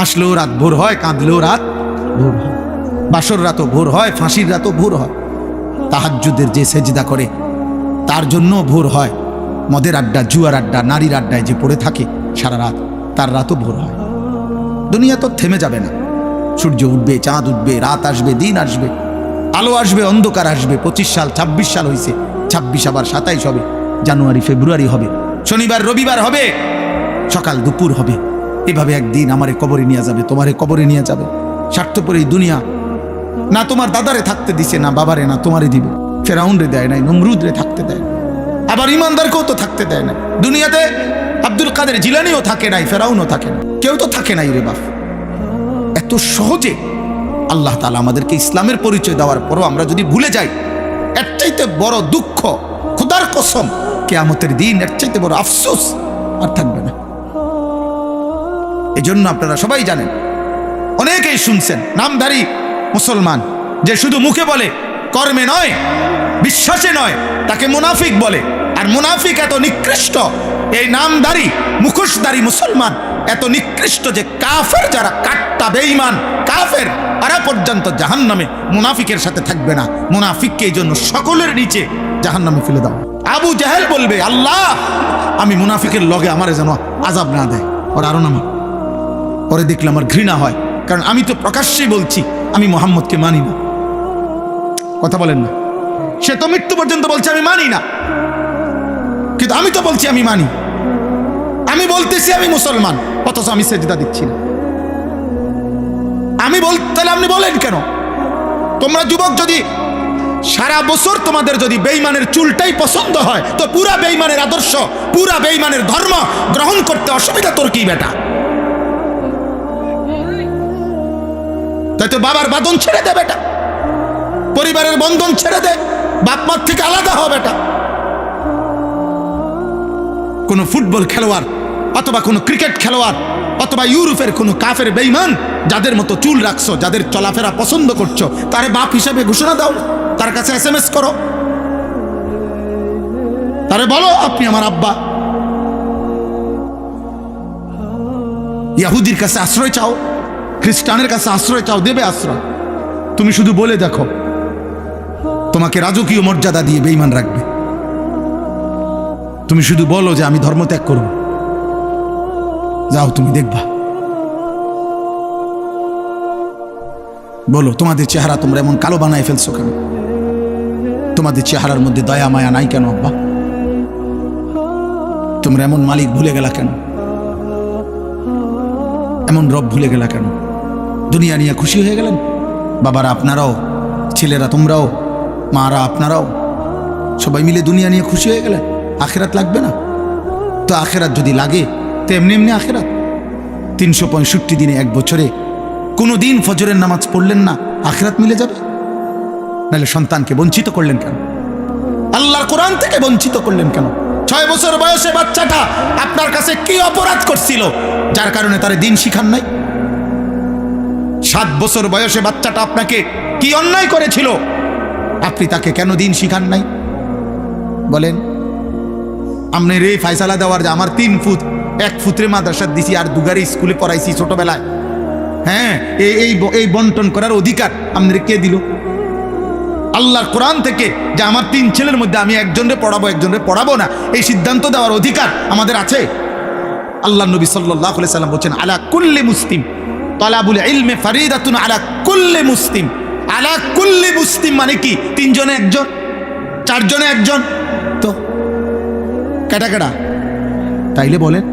হাসলেও রাত ভোর হয়, কাঁদলেও রাত ভোর হয়, বাসর রাতও ভোর হয়, ফাঁসির রাতও ভোর হয়, তাহাজ্জুদের যে সেজদা করে তার জন্য ভোর হয়, মদের আড্ডা, জুয়ার আড্ডা, নারীর আড্ডায় যে পড়ে থাকে সারা রাত, তার রাতও ভোর হয়। দুনিয়া তো থেমে যাবে না, সূর্য উঠবে, চাঁদ উঠবে, রাত আসবে, দিন আসবে, আলো আসবে, অন্ধকার আসবে। 25 সাল 26 সাল হয়েছে, 26 আবার 27 হবে, জানুয়ারি ফেব্রুয়ারি হবে, শনিবার রবিবার হবে, সকাল দুপুর হবে। এভাবে একদিন আমারে কবরে নিয়ে যাবে, তোমারে কবরে নিয়ে যাবে। স্বার্থপর এই দুনিয়া না তোমার দাদারে থাকতে দিছে, না বাবারে, না তোমারে দিবে। ফেরাউন রে দেয় নাই, নমরুদ রে থাকতে দেয়, আবার ইমানদারকেও তো থাকতে দেয় না। দুনিয়াতে আব্দুল কাদের জিলানিও থাকে নাই, ফেরাউনও থাকে না, কেউ তো থাকে নাই রে বাপ। এত সহজে আল্লাহ তাআলা আমাদেরকে ইসলামের পরিচয় দেওয়ার পরও আমরা যদি ভুলে যাই, এর চাইতে বড় দুঃখ, খোদার কসম, কিয়ামতের দিন এর চাইতে বড় আফসোস আর থাকবে না। এজন্য আপনারা সবাই জানেন, অনেকেই শুনছেন, নামধারী মুসলমান যে শুধু মুখে বলে, কর্মে নয়, বিশ্বাসে নয়, তাকে মুনাফিক বলে। আর মুনাফিক এত নিকৃষ্ট, এই নামধারী মুখোশধারী মুসলমান এত নিকৃষ্ট যে কাফের যারা কাট্টা বেঈমান কাফের, তারা পর্যন্ত জাহান্নামে মুনাফিকের সাথে থাকবে না। মুনাফিককে এই জন্য সকলের নিচে জাহান্নামে ফেলে দাও। আবু জাহেল বলবে, আল্লাহ আমি মুনাফিকের লগে আমারে যেন আযাব না দেয়। ওর আরো নামা, পরে দেখলে আমার ঘৃণা হয়, কারণ আমি তো প্রকাশ্যেই বলছি আমি মুহাম্মদকে মানি না। কথা বলেন না, সে তো মৃত্যু পর্যন্ত বলছে আমি মানি না, কিন্তু আমি তো বলছি আমি মানি। আমি বলতেছি আমি মুসলমান, অথচ আমি সেজদা দিচ্ছি না। আমি তাহলে আপনি বলেন কেন? তোমরা যুবক যদি সারা বছর তোমাদের যদি বেঈমানের চুলটাই পছন্দ হয়, তো পুরা বেঈমানের আদর্শ, পুরা বেঈমানের ধর্ম গ্রহণ করতে অসুবিধা তোর কি বেটা? তাই তো বাবার বাঁধন ছেড়ে দে বেটা, পরিবারের বন্ধন ছেড়ে দে, বাপ মার থেকে আলাদা হ বেটা। কোন ফুটবল খেলোয়াড় অথবা কোন ক্রিকেট খেলোয়াড় অথবা ইউরোপের কোন কাফের বেঈমান যাদের মতো চুল রাখছো, যাদের চলাফেরা পছন্দ করছো, তারে বাপ হিসাবে ঘোষণা দাও, তার কাছে SMS করো, তারে বলো আপনি আমার আব্বা। ইহুদির কাছে আশ্রয় চাও, খ্রিস্টানের কাছে আশ্রয় চাও, দেবে আশ্রয়। তুমি শুধু বলে দেখো, তোমাকে রাজকীয় মর্যাদা দিয়ে বেঈমান রাখবে। তুমি শুধু বলো যে আমি ধর্ম ত্যাগ করব, যাও তুমি দেখবা। বলো তোমাদের চেহারা তোমরা এমন কালো বানায় ফেলছো কেন? তোমাদের চেহারার মধ্যে দয়া মায়া নাই কেন আব্বা? তোমরা এমন মালিক ভুলে গেলা কেন? এমন রব ভুলে গেলা কেন? দুনিয়া নিয়ে খুশি হয়ে গেলেন? বাবারা আপনারাও, ছেলেরা তোমরাও, মারা আপনারাও, সবাই মিলে দুনিয়া নিয়ে খুশি হয়ে গেলেন। আখেরাত লাগবে না তো? আখেরাত যদি লাগে তো এমনি এমনি আখেরাত। 365 দিনে এক বছরে কোনো দিন ফজরের নামাজ পড়লেন না, আখেরাত মিলে যাবে? নাহলে সন্তানকে বঞ্চিত করলেন কেন? আল্লাহর কোরআন থেকে বঞ্চিত করলেন কেন? 6 বছর বয়সে বাচ্চাটা আপনার কাছে কি অপরাধ করছিল যার কারণে তার দিন শিখান নাই? 7 বছর বয়সে বাচ্চাটা আপনাকে কি অন্যায় করেছিল, আপনি তাকে কেন দিন শিখান নাই? বলেন। আপনি রে ফায়সালা দেওয়ার যে আমার 3 ফুট 1 ফুটরে মাদ্রাসা দিছি আর দুগারে স্কুলে পড়াইছি ছোটবেলায়, হ্যাঁ, এই বন্টন করার অধিকার আপনাদের কে দিল? আল্লাহর কোরআন থেকে যে আমার 3 ছেলের মধ্যে আমি একজনরে পড়াবো একজনরে পড়াবো না, এই সিদ্ধান্ত দেওয়ার অধিকার আমাদের আছে? আল্লাহ নবী সাল্লাল্লাহু আলাইহি সাল্লাম বলেন, আলা কুল্লি মুসলিম তালাবুল ইলমি ফারিদাতুন আলা কুল্লি মুসলিম। আলা কুল্লি মুসলিম মানে কি? 3 জনে একজন, 4 জনে একজন, তো কেটা কেটা? তাইলে বলেন,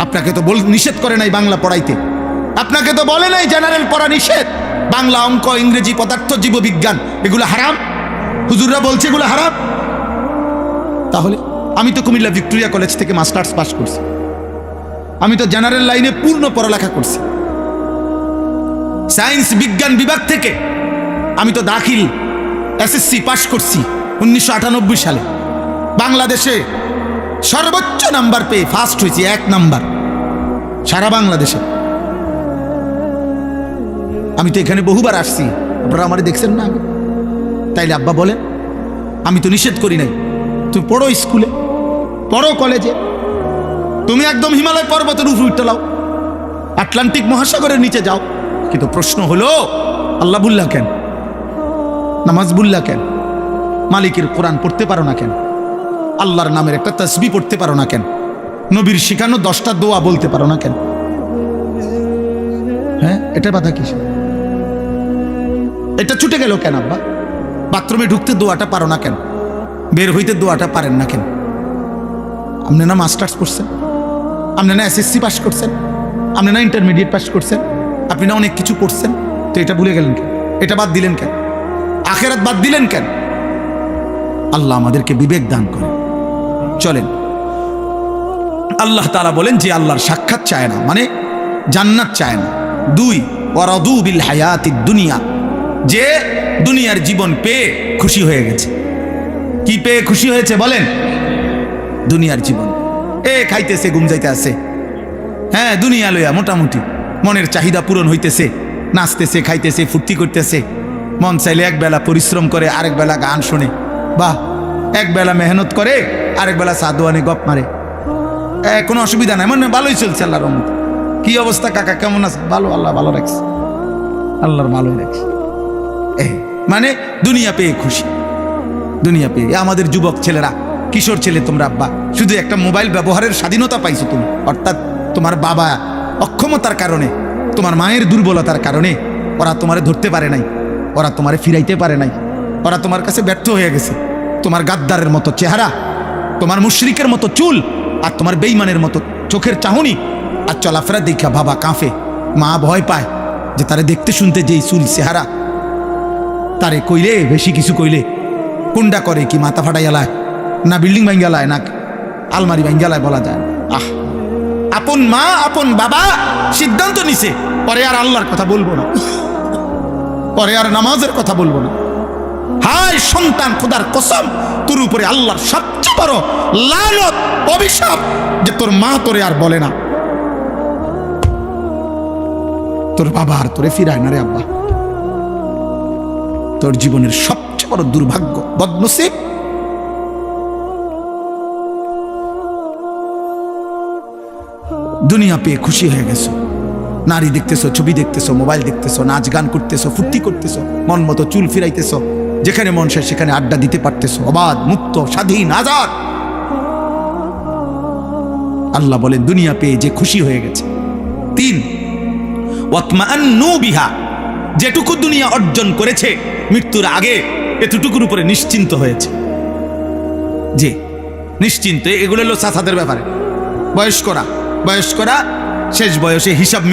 আপনাকে তো নিষেধ করে নাই বাংলা পড়াইতে, আপনাকে তো বলে নাই জেনারেল পড়া নিষেধ, বাংলা, অঙ্ক, ইংরেজি, পদার্থ, জীববিজ্ঞান এগুলো হারাম? হুজুররা বলছে এগুলো হারাম। তাহলে আমি তো কুমিল্লা ভিক্টোরিয়া কলেজ থেকে মাস্টার্স পাস করছি, আমি তো জেনারেল লাইনে পূর্ণ পড়ালেখা করছি, সায়েন্স বিজ্ঞান বিভাগ থেকে আমি তো দাখিল SSC পাস করছি 1998 সালে। বাংলাদেশে সর্বোচ্চ নাম্বার পেয়ে ফার্স্ট হয়েছি, 1 নাম্বার সারা বাংলাদেশে। আমি তো এখানে বহুবার আসছি, আপনারা আমারে দেখছেন না? আমি তাইলে আব্বা বলেন, আমি তো নিষেধ করি নাই। তুমি পড়ো স্কুলে, পড়ো কলেজে, তুমি একদম হিমালয় পর্বতের উপর উঠে লাও, আর আটলান্টিক মহাসাগরের নিচে যাও। কিন্তু প্রশ্ন হলো, আল্লাহ বুল্লা কেন, নামাজ বুল্লা কেন, মালিকের কোরআন পড়তে পারো না কেন, আল্লাহর নামের একটা তাসবিহ পড়তে পারো না কেন, নবীর শিখানো 10টা দোয়া বলতে পারো না কেন? হ্যাঁ, এটা বাধা কিসে? এটা ছুটে গেল কেন আব্বা? বাথরুমে ঢুকতে দোয়াটা পারো না কেন, বের হইতে দোয়াটা পারেন না কেন? আপনি না মাস্টার্স করছেন, আপনি না SSC পাস করছেন, আপনি না ইন্টারমিডিয়েট পাস করছেন, আপনি না অনেক কিছু করছেন, তো এটা ভুলে গেলেন কেন? এটা বাদ দিলেন কেন? আখিরাত বাদ দিলেন কেন? আল্লাহ আমাদেরকে বিবেক দান করেন। চলেন, আল্লাহ তাআলা বলেন যে আল্লাহর সাক্ষাৎ চায় না, মানে জান্নাত চায় না। 2, ওয়ারাদু বিল হায়াতিদ দুনিয়া, যে দুনিয়ার জীবন পেয়ে খুশি হয়ে গেছে। কি পেয়ে খুশি হয়েছে বলেন? দুনিয়ার জীবন। খাইতেছে, ঘুম যাইতে আছে, হ্যাঁ, দুনিয়া লইয়া মোটামুটি মনের চাহিদা পূরণ হইতেছে, নাচতেছে, খাইতেছে, ফুর্তি করতেছে। মন চাইলে এক বেলা পরিশ্রম করে, আরেক বেলা গান শোনে, বাহ, এক বেলা মেহনত করে, আরেক বেলা সাদুয়ানে গপ মারে। কোনো অসুবিধা নাই, মানে ভালোই চলছে আল্লাহর রহমতে। কি অবস্থা কাকা, কেমন আছে? ভালো, আল্লাহ ভালো রাখছে, আল্লাহর ভালোই রাখছে। মানে দুনিয়া পেয়ে খুশি, দুনিয়া পেয়ে। আমাদের যুবক ছেলেরা, কিশোর ছেলে, তোমরা আব্বা শুধু একটা মোবাইল ব্যবহারের স্বাধীনতা পাইছো তুমি, অর্থাৎ তোমার বাবা অক্ষমতার কারণে, তোমার মায়ের দুর্বলতার কারণে ওরা তোমারে ধরতে পারে নাই, ওরা তোমারে ফিরাইতে পারে নাই, ওরা তোমার কাছে ব্যর্থ হয়ে গেছে। তোমার গাদ্দারের মতো চেহারা, তোমার মুশরিকের মতো চুল, আর তোমার বেঈমানের মতো চোখের চাহনি আর চলাফেরা দেখা বাবা কাঁপে, মা ভয় পায় যে তারে দেখতে শুনতে যেই চুল চেহারা, তারে কইলে বেশি কিছু কইলে কোনটা করে কি মাথা ফাটাইয়ালায়, না বিল্ডিং ভাঙ্গালায়, না আলমারি ভাঙ্গালায় বলা যায়। আপন মা আপন বাবা সিদ্ধান্ত নিছে, পরে আর আল্লাহর কথা বলবো না, পরে আর নামাজের কথা বলবো না। হায় সন্তান, খোদার কসম, তোর উপরে আল্লাহর সবচেয়ে বড় লানত, অভিশাপ যে তোর মা তোরে আর বলে না, তোর বাবা আর তোরে ফিরায় না রে আব্বা। তোর জীবনের সবচেয়ে বড় দুর্ভাগ্য, বদনসিব। দুনিয়া পেয়ে খুশি হয়ে গেছো, নারী দেখতেছো, ছবি দেখতেছো, মোবাইল দেখতেছো, নাচ গান করতেছো, ফুর্তি করতেছো, মন মতো চুল ফিরাইতেছো, যেখানে মন চায় সেখানে আড্ডা দিতে পারতেছো, অবাধ, মুক্ত, স্বাধীন, আজাদ। আল্লাহ বলেন দুনিয়া পেয়ে যে খুশি হয়ে গেছে। 3, ওয়াতমাআন্নু বিহা, যেটুকু দুনিয়া অর্জন করেছে মৃত্যুর আগে এতটুকুর উপরে নিশ্চিন্ত হয়েছে। যে নিশ্চিন্ত, এগুলো হলো চাচাদের ব্যাপারে। বয়স্করা শেষ বয়সে হিসাব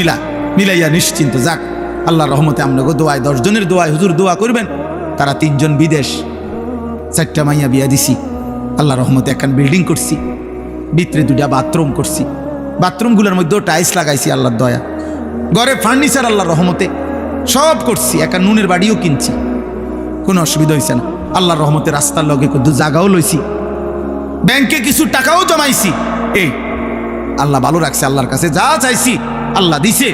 মিলাইয়া নিশ্চিন্ত। যাক, আল্লাহর রহমতে আমরাগো দোয়ায়, 10 জনের দোয়ায় হুজুর দোয়া করবেন, তারা 3 জন বিদেশ, 4টা মাইয়া বিয়া দিছি, আল্লাহর রহমতে একখান বিল্ডিং করছি, ভিতরে 2টা বাথরুম করছি, বাথরুমগুলোর মধ্যেও টাইলস লাগাইছি আল্লাহর দয়া, ঘরে ফার্নিচার আল্লাহর রহমতে সব করছি, একটা নুনের বাড়িও কিনছি, কোনো অসুবিধা হয়েছে না। আল্লাহর রহমতে রাস্তার লগে কত জায়গাও লইছি, ব্যাংকে কিছু টাকাও জমাইছি। এই আল্লাহ ভালো রাখছে, আল্লাহর কাছে যা চাইছি আল্লাহ দিছে,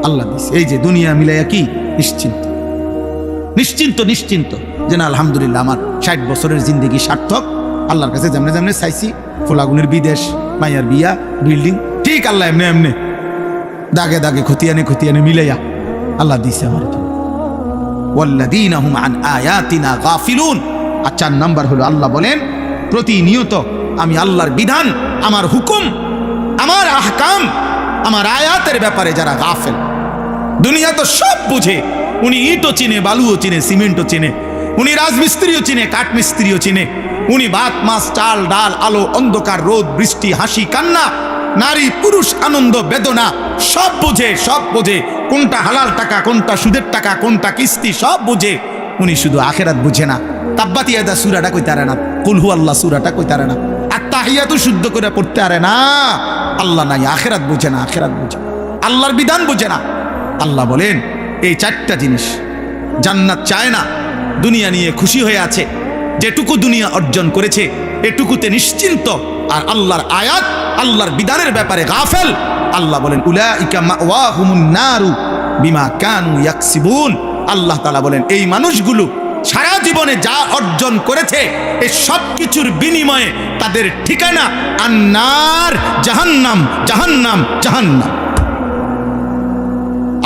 আল্লাহ দিছে। এই যে দুনিয়া মিলাইয়া কি নিশ্চিন্ত যে না আলহামদুলিল্লাহ আমার 60 বছরের জিন্দেগি সার্থক। আল্লাহর কাছে যেমনে চাইছি, ফোলাগুনের বিদেশ, মাইয়ার বিয়া, বিল্ডিং, ঠিক আল্লাহ এমনি দাগে দাগে খতিয়ানে মিলাইয়া আল্লাহ দিছে আমার। ওয়াল্লাযীনা হুম আন আয়াতিনা গাফিলুন। আর 4 নাম্বার হলো আল্লাহ বলেন প্রতিনিয়ত আমি আল্লাহর বিধান, আমার হুকুম, আমার আহকাম, আমার আয়াতের ব্যাপারে যারা গাফেল। দুনিয়া তো সব বুঝে, উনি ইটও চিনে, বালুও চিনে, সিমেন্টও চিনে, উনি রাজমিস্ত্রিও চিনে, কাঠমিস্ত্রিও চিনে, উনি ভাত মাছ চাল ডাল, আলো অন্ধকার, রোদ বৃষ্টি, হাসি কান্না, নারী পুরুষ, আনন্দ বেদনা সব বোঝে, কোনটা হালাল টাকা, কোনটা সুদের টাকা, কোনটা কিস্তি, সব বুঝে। উনি শুধু আখেরাত বুঝে না। তাব্বাত ইয়াদা সূরাটা কইতে পারে না, কুল হু আল্লাহ সূরাটা কইতে পারে না, আত্তাহিয়াতু শুদ্ধ করে পড়তে পারে না। আল্লাহ নাই, আখেরাত বুঝে না, আল্লাহর বিধান বুঝে না। আল্লাহ বলেন এই 4টা জিনিস, জান্নাত চায় না, দুনিয়া নিয়ে খুশি হয়ে আছে, যেটুকু দুনিয়া অর্জন করেছে এটুকুতে নিশ্চিন্ত, আর আল্লাহর আয়াত, আল্লাহর বিধানের ব্যাপারে গাফেল। আল্লাহ বলেন উলাইকা মাওয়াহুমুন নারু বিমা কানু ইয়াকসিবুন। আল্লাহ তাআলা বলেন এই মানুষগুলো সারা জীবনে যা অর্জন করেছে এই সব কিছুর বিনিময়ে তাদের ঠিকানা আন্নার, জাহান্নাম।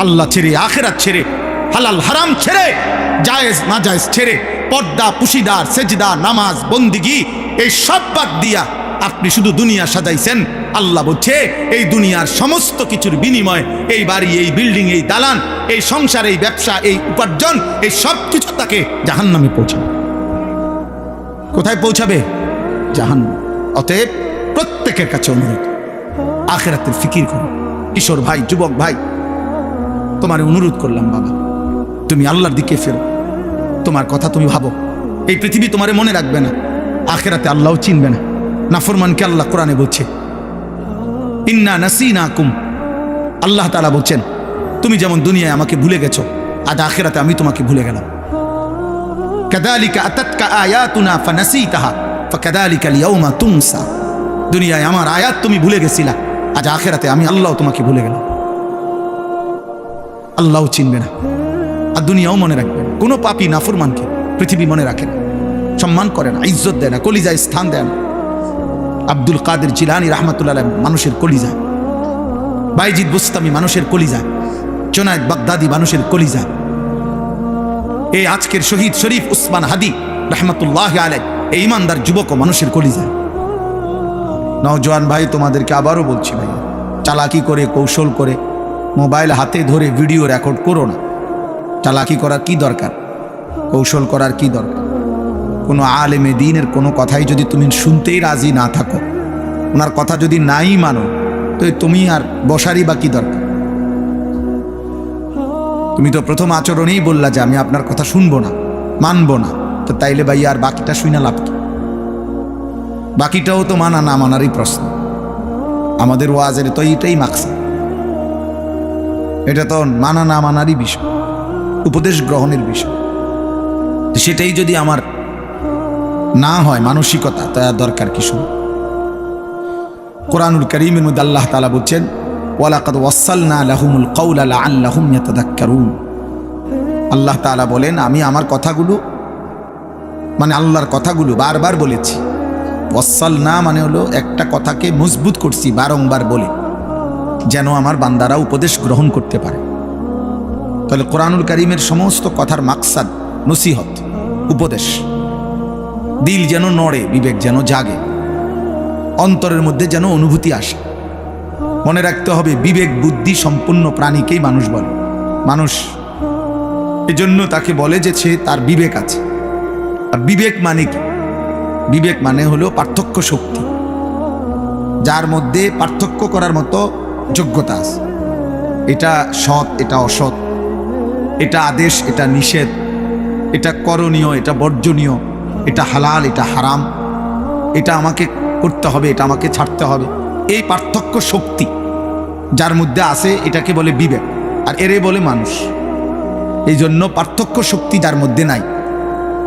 আল্লাহ ছেড়ে, আখিরাত ছেড়ে, হালাল হারাম ছেড়ে, জায়েজ নাজায়েজ ছেড়ে, পর্দা পুশিদার, সেজদা, নামাজ, বন্দিগি এই সব বাদ দিয়া আপনি শুধু দুনিয়া সাজাইছেন। আল্লাহ বলছে এই দুনিয়ার সমস্ত কিছুর বিনিময়, এই বাড়ি, এই বিল্ডিং, এই দালান, এই সংসার, এই ব্যবসা, এই উপার্জন, এই সব কিছু তাকে জাহান্নামে পৌঁছাবে। কোথায় পৌঁছাবে? জাহান্নাম। অতএব প্রত্যেকের কাছে অনুরোধ, আখিরাতের ফিকির করো। কিশোর ভাই, যুবক ভাই, তোমার অনুরোধ করলাম বাবা, তুমি আল্লাহর দিকে ফেরো। তোমার কথা তুমি ভাবো, এই পৃথিবী তোমারে মনে রাখবে না, আখিরাতে আল্লাহও চিনবে না। নাফরমানকে আল্লাহ কোরআনে বলছে ইন্না নাসিনাকুম, আল্লাহ তাআলা বলছেন তুমি যেমন দুনিয়ায় আমাকে ভুলে গেছো, আজ আখিরাতে আমি তোমাকে ভুলে গেলাম। কাযালিকা আতাতকা আয়াতুনা ফানাসিতাহা ফাকাযালিকা আল-ইয়াওমা তুনসা। দুনিয়ায় আমার আয়াত তুমি ভুলে গেছিলা, আজ আখিরাতে আমি আল্লাহ তোমাকে ভুলে গেলাম। আল্লাহও চিনবে না, আর দুনিয়াও মনে রাখবে না। কোনো পাপী নাফরমানকে পৃথিবী মনে রাখে না, সম্মান করে না, ইজ্জত দেয় না, কলিজায় স্থান দেয় না। আব্দুল কাদের জিলানী রাহমাতুল্লাহ আলাইহি মানুষের কলিজা, বাইজিদ বুস্তামি মানুষের কলিজা, জুনায়েদ বাগদাদি মানুষের কলিজা, এই আজকের শহীদ শরীফ উসমান হাদি রাহমাতুল্লাহ আলাইহি এই ইমানদার যুবক মানুষের কলিজা। নওজোয়ান ভাই, তোমাদেরকে আবারও বলছি ভাই, চালাকি করে, কৌশল করে, মোবাইল হাতে ধরে ভিডিও রেকর্ড করো না। চালাকি করার কি দরকার? কৌশল করার কি দরকার? কোনো আলেমে দ্বীনের কোনো কথাই যদি তুমি শুনতেই রাজি না থাকো, ওনার কথা যদি নাই মানো, তো তুমি আর বসারই বা কি দরকার? তুমি তো প্রথম আচরণেই বললা যে আমি আপনার কথা শুনবো না, মানবো না। তো তাইলে ভাই আর বাকিটা শুনে লাভ কি? বাকিটাও তো মানা না মানারই প্রশ্ন। আমাদের ওয়াজের তো এইটাই মাকসাদ, এটা তো মানা না মানারই বিষয়, উপদেশ গ্রহণের বিষয়। সেটাই যদি আমার না হয় মানসিকতা, তা দরকার কি শুনে? কোরআনুল কারীমের মধ্যে আল্লাহ তাআলা বলছেন ওয়ালাকাদ ওয়াসালনা লাহুমুল কাওলা লাআল্লাহুম ইয়াতাযাক্কারুন। আল্লাহ তাআলা বলেন আমি আমার কথাগুলো, মানে আল্লাহর কথাগুলো বারবার বলেছি। ওয়াসালনা মানে হলো একটা কথাকে মজবুত করছি বারংবার বলে, যেন আমার বান্দারা উপদেশ গ্রহণ করতে পারে। তাহলে কোরআনুল কারীমের সমস্ত কথার মাকসাদ নসিহত, উপদেশ। দিল যেন নড়ে, বিবেক যেন জাগে, অন্তরের মধ্যে যেন অনুভূতি আসে। মনে রাখতে হবে বিবেক বুদ্ধি সম্পূর্ণ প্রাণীকেই মানুষ বলে। মানুষ এজন্য তাকে বলে যে সে তার বিবেক আছে। আর বিবেক মানে কি? বিবেক মানে হলো পার্থক্য শক্তি, যার মধ্যে পার্থক্য করার মতো যোগ্যতা আছে। এটা সৎ, এটা অসৎ, এটা আদেশ, এটা নিষেধ, এটা করণীয়, এটা বর্জনীয়, এটা হালাল, এটা হারাম, এটা আমাকে করতে হবে, এটা আমাকে ছাড়তে হবে। এই পার্থক্য শক্তি যার মধ্যে আছে এটাকে বলে বিবেক, আর এরে বলে মানুষ। এই জন্য পার্থক্য শক্তি যার মধ্যে নাই,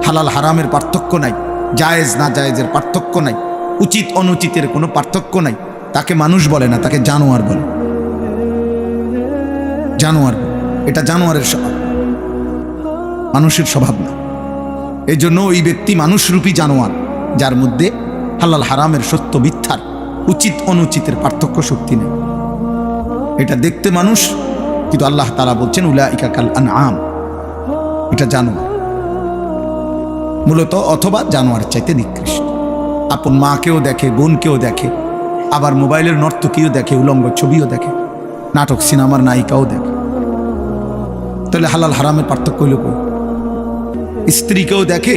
হালাল হারামের পার্থক্য নাই, জায়েজ না জায়েজের পার্থক্য নাই, উচিত অনুচিতের কোনো পার্থক্য নাই, তাকে মানুষ বলে না, তাকে জানোয়ার বলে। জানোয়ার, এটা জানোয়ারের স্বভাব, মানুষের স্বভাব না। এই জন্য ওই ব্যক্তি মানুষরূপী জানোয়ার, যার মধ্যে হালাল হারামের সত্য মিথ্যার, উচিত অনুচিতের পার্থক্য শক্তি নেই। এটা দেখতে মানুষ, কিন্তু আল্লাহ তাআলা বলছেন উলাইকা কাল আনআম, এটা জানোয়ার মূলত, অথবা জানোয়ার চাইতে নিকৃষ্ট। আপন মাকেও দেখে, বোনকেও দেখে, আবার মোবাইলের নর্তকীও দেখে, উলঙ্গ ছবিও দেখে, নাটক সিনেমার নায়িকাও দেখে। তাহলে হালাল হারামের পার্থক্য হইল কই? স্ত্রীকেও দেখে,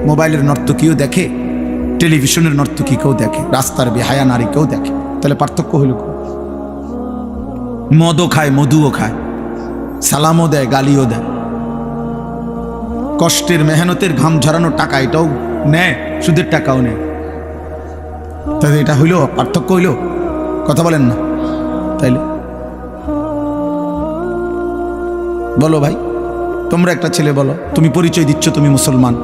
মোবাইলের নর্তকীও দেখে, টেলিভিশনের নর্তকীকেও দেখে, রাস্তার বেহায়া নারীকেও দেখে। তাহলে পার্থক্য হইল কই? মদও খায়, মধুও খায়, সালামও দেয়, গালিও দেয়, কষ্টের মেহনতের ঘাম ঝরানো টাকা এটাও নেয়, সুদের টাকাও নেয়। তাহলে এটা হইল পার্থক্য? হইল? কথা বলেন না। তাইলে বলো ভাই, তোমরা একটা ছেলে বলো, তুমি পরিচয় দিচ্ছ তুমি মুসলমান,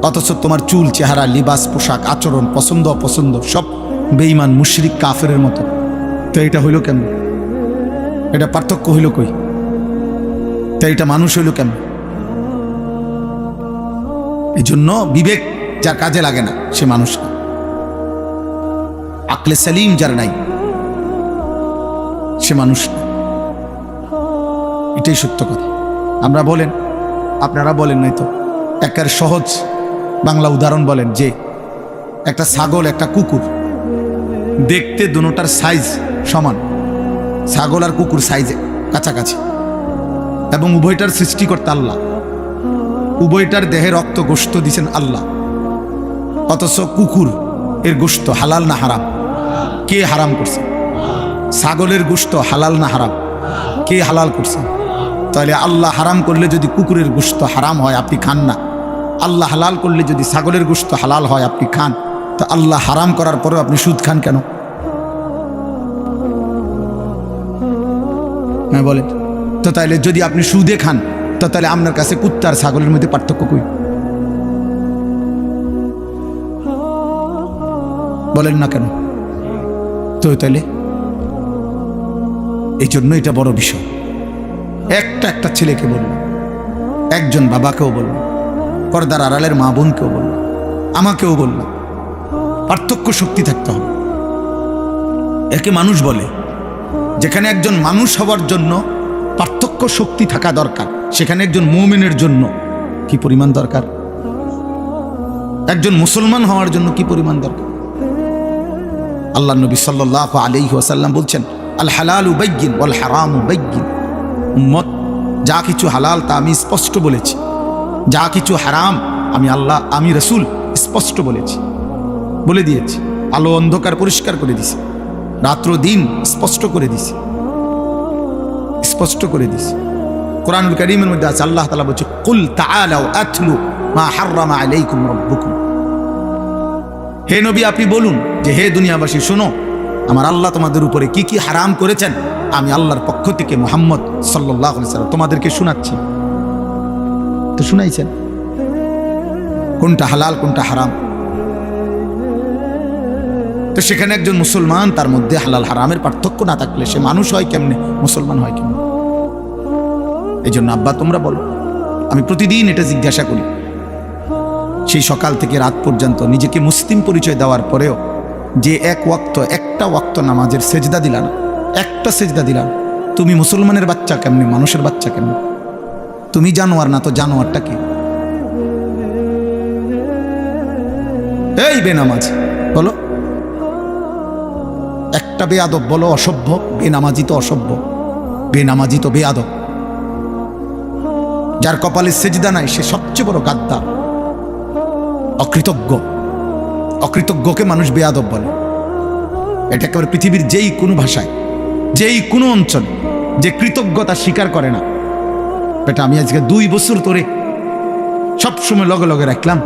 অথচ তোমার চুল, চেহারা, লিবাস, পোশাক, আচরণ, পছন্দ অপছন্দ সব বেঈমান, মুশরিক, কাফেরের মতো। তো এটা হইল কেন? এটা পার্থক্য হইল কই? তো এটা মানুষ হইল কেন? এই জন্য বিবেক যার কাজে লাগে না সে মানুষ না। আকলে সালিম যার নাই সে মানুষ না। এটাই সত্য কথা। আমরা বলেন, আপনারা বলেন নাই তো, একের সহজ বাংলা উদাহরণ বলেন যে একটা ছাগল একটা কুকুর দেখতে দুটোটার সাইজ সমান, ছাগল আর কুকুর সাইজে কাছাকাছি, এবং উভয়টার সৃষ্টিকর্তা আল্লাহ, উভয়টার দেহে রক্ত গোশত দিছেন আল্লাহ, অথচ কুকুর এর গোশত হালাল না হারাম? কে হারাম করছে? ছাগলের গোশত হালাল না হারাম? কে হালাল করছে? তাহলে আল্লাহ হারাম করলে যদি কুকুরের গোশত হারাম হয় আপনি খান না, আল্লাহ হালাল করলে যদি ছাগলের গোশত হালাল হয় আপনি খান, তো আল্লাহ হারাম করার পরেও আপনি সুদ খান কেন? হ্যাঁ বলেন তো। তাইলে যদি আপনি সুদে খান তো তাহলে আপনার কাছে কুত্তা আর ছাগলের মধ্যে পার্থক্য কই? বলেন না কেন? তো তাইলে এই জন্য এটা বড় বিষয়। একটা ছেলেকে বলল, একজন বাবাকেও বলল, পর্দার আড়ালের মা বোনকেও বলল, আমাকেও বলল, পার্থক্য শক্তি থাকতে হবে। একে মানুষ বলে। যেখানে একজন মানুষ হওয়ার জন্য পার্থক্য শক্তি থাকা দরকার, সেখানে একজন মুমিনের জন্য কি পরিমাণ দরকার, একজন মুসলমান হওয়ার জন্য কি পরিমাণ দরকার। আল্লাহ নবী সাল্লাল্লাহু আলাইহি ওয়াসাল্লাম বলছেন, আল হালালু বাইয়িন ওয়াল হারামু বাইয়িন। উম্মত, যা কিছু হালাল তা আমি স্পষ্ট বলেছি, যা কিছু হারাম আমি আল্লাহ, আমি রাসূল স্পষ্ট বলেছি, বলে দিয়েছি। আলো অন্ধকার পরিষ্কার করে দিছি, রাত্র দিন স্পষ্ট করে দিছি, স্পষ্ট করে দিছি। কোরআনুল কারীমের মধ্যে আছে, আল্লাহ তাআলা বলছে, কুল তাআলাউ আতলু মা হাররামা আলাইকুম রাব্বুকুম। হে নবী, আপনি বলুন যে হে দুনিয়াবাসী শোনো, আমার আল্লাহ তোমাদের উপরে কি কি হারাম করেছেন আমি আল্লাহর পক্ষ থেকে মুহাম্মদ সাল্লাল্লাহু আলাইহি ওয়াসাল্লাম তোমাদেরকে শোনাচ্ছি। তো শুনাইছেন কোনটা হালাল কোনটা হারাম। তো সেখানে একজন মুসলমান, তার মধ্যে হালাল হারামের পার্থক্য না থাকলে সে মানুষ হয় কেমনে, মুসলমান হয় কেমনে? এই জন্য আব্বা তোমরা বলো, আমি প্রতিদিন এটা জিজ্ঞাসা করি, সেই সকাল থেকে রাত পর্যন্ত নিজেকে মুসলিম পরিচয় দেওয়ার পরেও যে একটা ওয়াক্ত নামাজের সেজদা দিলা না, একটা সেজদা দিলা না, তুমি মুসলমানের বাচ্চা কেমনে, মানুষের বাচ্চা কেমনে? তুমি জানোয়ার না তো জানোয়ারটা কি? এই বেনামাজ বলো, একটা বেয়াদব বলো অসভ্য, বেনামাজি তো অসভ্য, বেনামাজি তো বেয়াদব। যার কপালে সেজদা নাই সে সবচেয়ে বড় গাদ্দার, অকৃতজ্ঞ। অকৃতজ্ঞকে মানুষ বেয়াদব বলে। এটা একেবারে পৃথিবীর যেই কোনো ভাষায়, যেই কোনো অঞ্চলে যে কৃতজ্ঞতা স্বীকার করে না, এটা আমি আজকে 2 বছর ধরে সবসময় লগে লগে রাখলাম,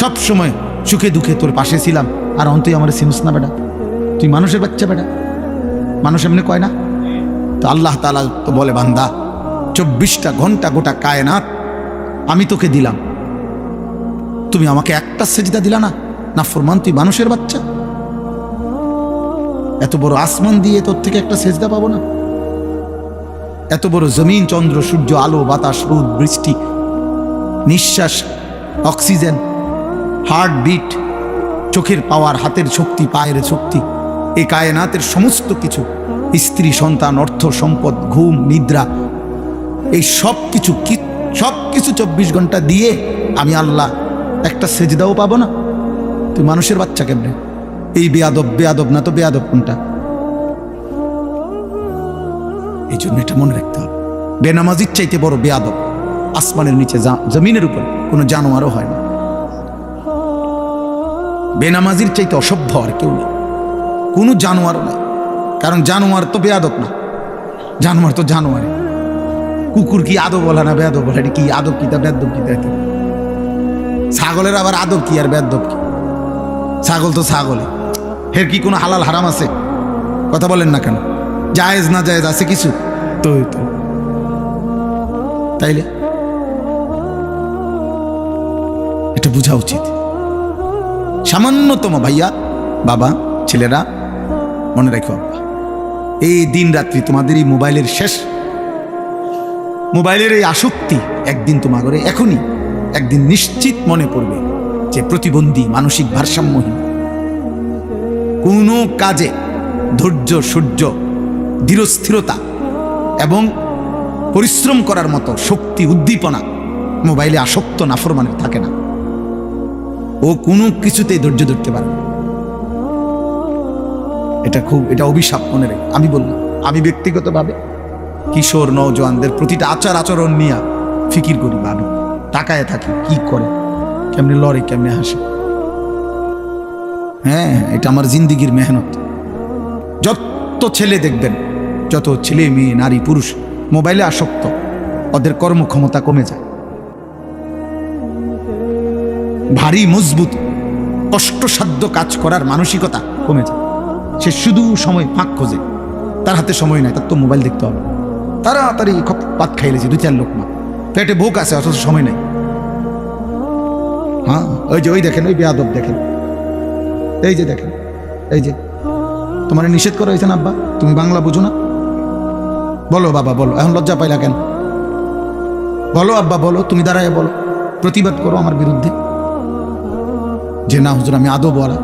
সবসময় সুখে দুঃখে তোর পাশে ছিলাম, আর অন্তই আমার চিনুস না বেটা, তুই মানুষের বাচ্চা বেটা, মানুষ এমনি কয় না? তো আল্লাহ তাআলা তো বলে, বান্দা 24টা ঘন্টা গোটা কায়নাত আমি তোকে দিলাম, তুমি আমাকে একটা সেজদা দিলা না, নাফরমান তুই মানুষের বাচ্চা। এত বড় আসমান দিয়ে তোর থেকে একটা সেজদা পাবো না? এত বড় জমিন, চন্দ্র, সূর্য, আলো, বাতাস, রোদ, বৃষ্টি, নিঃশ্বাস, অক্সিজেন, হার্টবিট, চোখের পাওয়ার, হাতের শক্তি, পায়ের শক্তি, এই কায়নাতের সমস্ত কিছু, স্ত্রী, সন্তান, অর্থ, সম্পদ, ঘুম, নিদ্রা, এই সব কিছু 24 ঘন্টা দিয়ে আমি আল্লাহ একটা সেজদাও পাবো না? তুই মানুষের বাচ্চা কেমনে? এই বেয়াদব না তো বেয়াদব কোনটা? এই জন্য এটা মনে রাখতে হবে, বেনামাজির চাইতে বড় বেয়াদব আসমানের নিচে, জমিনের উপর কোনো জানোয়ারও হয় না। বেনামাজির চাইতে অসভ্য আর কেউ নেই, কোনো জানোয়ারও নাই। কারণ জানোয়ার তো বেয়াদব না, জানোয়ার তো জানোয়ারে। কুকুর কি আদব বলা না বেয়াদব বলা? এটা কি আদব কি তা বেয়াদব কি? দেখে ছাগলের আবার আদব কি আর বেয়াদব কি? ছাগল তো ছাগলে, এর কি কোনো হালাল হারাম আছে? কথা বলেন না কেন? জায়েজ না জায়েজ আছে কিছু? তো তাইলে এটা বোঝা উচিত। সামান্যতম ভাইয়া, বাবা, ছেলেরা মনে রাখো, এই দিন রাত্রি তোমাদের এই মোবাইলের শেষ, মোবাইলের এই আসক্তি একদিন তোমাদের, এখনই একদিন নিশ্চিত মনে পড়বে যে প্রতিবন্ধী, মানসিক ভারসাম্যহীন, কোনো কাজে ধৈর্য, সূর্য, ধীরস্থিরতা এবং পরিশ্রম করার মতো শক্তি উদ্দীপনা মোবাইলে আসক্ত নাফরমানের থাকে না। ও কোনো কিছুতেই ধৈর্য ধরতে পারে না। এটা অভিশাপ মনে রেখে আমি বললাম, আমি ব্যক্তিগতভাবে কিশোর নওজোয়ানদের প্রতিটা আচার আচরণ নিয়ে ফিকির করি, ভাবি, তাকায় থাকি কি করে, কেমনে লড়ে, কেমনে হাসে। হ্যাঁ, এটা আমার জিন্দিগির মেহনত। যত ছেলে দেখবেন, যত ছেলে মেয়ে নারী পুরুষ মোবাইলে আসক্ত, ওদের কর্মক্ষমতা কমে যায়, ভারী মজবুত কষ্টসাধ্য কাজ করার মানসিকতা কমে যায়। সে শুধু সময় ফাঁক খোঁজে, তার হাতে সময় নাই, তার তো মোবাইল দেখতে হবে, তাড়াতাড়ি ভাত খাইলেছি 2-4 লোকমা, পেটে ভোক আছে অথচ সময় নেই। হ্যাঁ, ওই দেখেন, ওই বেয়াদব দেখেন, এই যে দেখেন, এই যে তোমার নিষেধ করা হয়েছে না আব্বা, তুমি বাংলা বুঝো না? বলো বাবা বলো, এখন লজ্জা পাইলা কেন? বলো আব্বা বলো, তুমি দাঁড়ায় বলো, প্রতিবাদ করো আমার বিরুদ্ধে যে না হুজুর আমি আদবওয়ালা।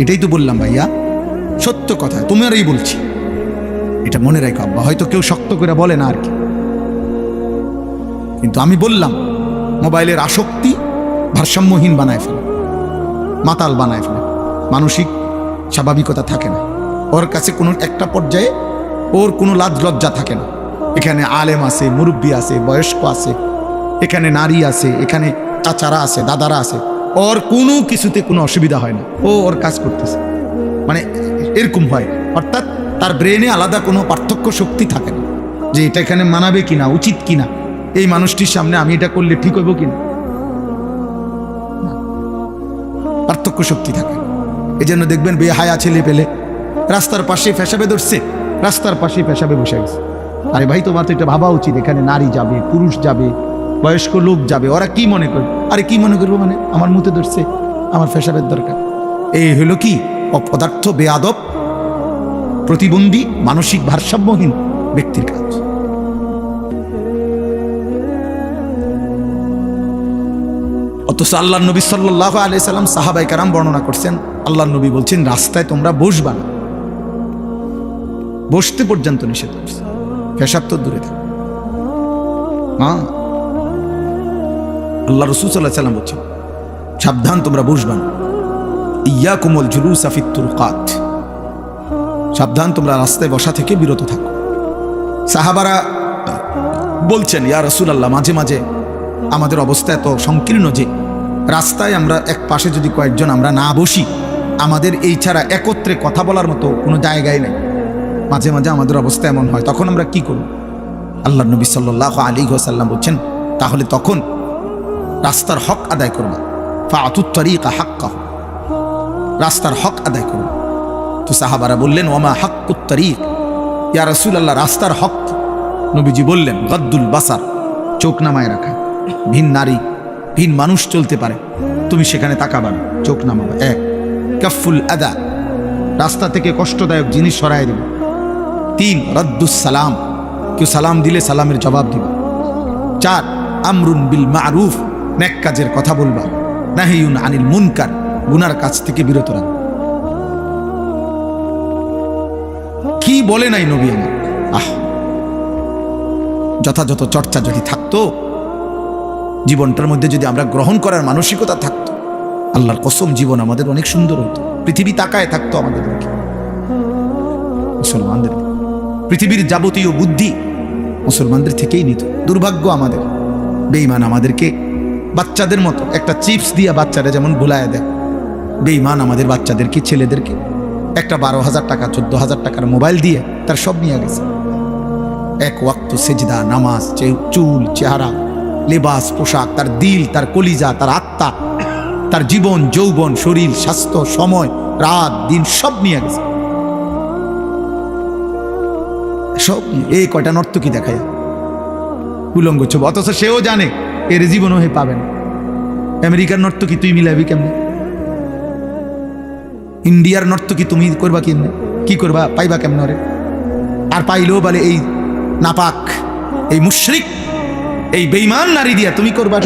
এটাই তো বললাম ভাইয়া, সত্য কথা তোমারই বলছি, এটা মনে রাখো আব্বা। হয়তো কেউ শক্ত করে বলে না আর কি, কিন্তু আমি বললাম মোবাইলের আসক্তি ভারসাম্যহীন বানায় ফেলে, মাতাল বানায় ফেলে, মানসিক স্বাভাবিকতা থাকে না ওর কাছে। কোনো একটা পর্যায়ে ওর কোনো লাজ লজ্জা থাকে না। এখানে আলেম আছে, মুরব্বী আছে, বয়স্ক আছে, এখানে নারী আছে, এখানে চাচারা আছে, দাদারা আছে, ওর কোনো কিছুতে কোনো অসুবিধা হয় না, ও ওর কাজ করতেছে, মানে এরকম হয়। অর্থাৎ তার ব্রেনে আলাদা কোনো পার্থক্য শক্তি থাকে না যে এটা এখানে মানাবে কিনা, উচিত কিনা, এই মানুষটির সামনে আমি এটা করলে ঠিক হইব কিনা, পার্থক্য শক্তি থাকে। এই জন্য দেখবেন বেহায়া ছেলে পেলে রাস্তার পাশে পেশাবে ধরছে, রাস্তার পাশে পেশাবে বসে গেছে। আরে ভাই, তোমার তো এটা ভাবা উচিত, এখানে নারী যাবে, পুরুষ যাবে, বয়স্ক লোক যাবে, ওরা কি মনে করবে? আরে কি মনে করবো মানে, আমার মুতে ধরছে, আমার পেশাবের দরকার। এই হলো কি অপদার্থ, বেয়াদব, প্রতিবন্ধী, মানসিক ভারসাম্যহীন ব্যক্তির কাজ। অথচ আল্লাহর নবী সাল্লাল্লাহু আলাইহি সাল্লাম, সাহাবায়ে কেরাম বর্ণনা করছেন, আল্লাহর নবী বলছেন রাস্তায় তোমরা বসবা না, বসতে পর্যন্ত নিষেধ করছে, পেশাব তো দূরে থাকে। হ্যাঁ, আল্লাহ রাসূল সাল্লাল্লাহু আলাইহি সাল্লাম বলছেন সাবধান তোমরা বসবা না, ইয়াকুমুল জুলুসা ফিত তুরকাত, সাবধান তোমরা রাস্তায় বসা থেকে বিরত থাকো। সাহাবারা বলছেন ইয়া রাসূলুল্লাহ, মাঝে মাঝে আমাদের অবস্থা এত সংকীর্ণ যে রাস্তায় আমরা এক পাশে যদি কয়েকজন আমরা না বসি, আমাদের এই ছাড়া একত্রে কথা বলার মতো কোনো জায়গায় নেই। মাঝে মাঝে আমাদের অবস্থা এমন হয়, তখন আমরা কি করব? আল্লাহর নবী সাল্লাল্লাহু আলাইহি ওয়াসাল্লাম বলছেন তাহলে তখন রাস্তার হক আদায় করবা, ফাআতুত তারিকা হাক্কাহু, রাস্তার হক আদায় করবা। তো সাহাবারা বললেন ওমা হাক্কুত তারিক, ইয়া রাসূলুল্লাহ রাস্তার হক? নবীজি বললেন গদ্দুল বাসার, চোখ নামায় রাখা। ভিন নারী, ভিন মানুষ চলতে পারে, তুমি সেখানে তাকাবা না, চোখ নামাবা। 1 কাফুল আদা, রাস্তা থেকে কষ্টদায়ক জিনিস সরায় দেবে। 3 রদ্দুস সালাম, কেউ সালাম দিলে সালামের জবাব দিবা। 4 আমরুন বিল মারুফ, নেক কাজের কথা বলবা। নাহিয়ুন আনিল মুনকার, গুনার কাজ থেকে বিরত রাখবা। কি বলে নাই নবী আমার! যথাযথ চর্চা যদি থাকতো, জীবনটার মধ্যে যদি আমরা গ্রহণ করার মানসিকতা থাকতো, আল্লাহর কসম জীবন আমাদের অনেক সুন্দর হতো। পৃথিবী তাকায় থাকতো আমাদের দিকে, মুসলমানদের। পৃথিবীর যাবতীয় বুদ্ধি মুসলমানদের থেকেই নিত। দুর্ভাগ্য আমাদের, বেঈমান আমাদেরকে বাচ্চাদের মতো একটা চিপস দিয়ে বাচ্চারা যেমন ভুলায় দেয়, বেঈমান আমাদের বাচ্চাদেরকে, ছেলেদেরকে একটা 12,000 টাকা 14,000 টাকার মোবাইল দিয়ে তার সব নিয়ে গেছে। 1 ওয়াক্ত সেজদা, নামাজ, চুল, চেহারা, লেবাস, পোশাক, তার দিল, তার কলিজা, তার আত্মা, তার জীবন, যৌবন, শরীর, স্বাস্থ্য, সময়, রাত, দিন সব নিয়ে গেছে। সব এই কয়টা নর্তকী দেখায় উলঙ্গ ছবি, অথচ সেও জানে এর জীবনও হে পাবে না। আমেরিকার নর্তকী তুই মিলাবি কেমনে? ইন্ডিয়ার নর্তকী তুমি করবা কেমনে? কি করবা? পাইবা কেমনে রে? আর পাইলেও বলে এই নাপাক, এই মুশরিক, এই বেঈমান নারী দিয়া তুমি করবা।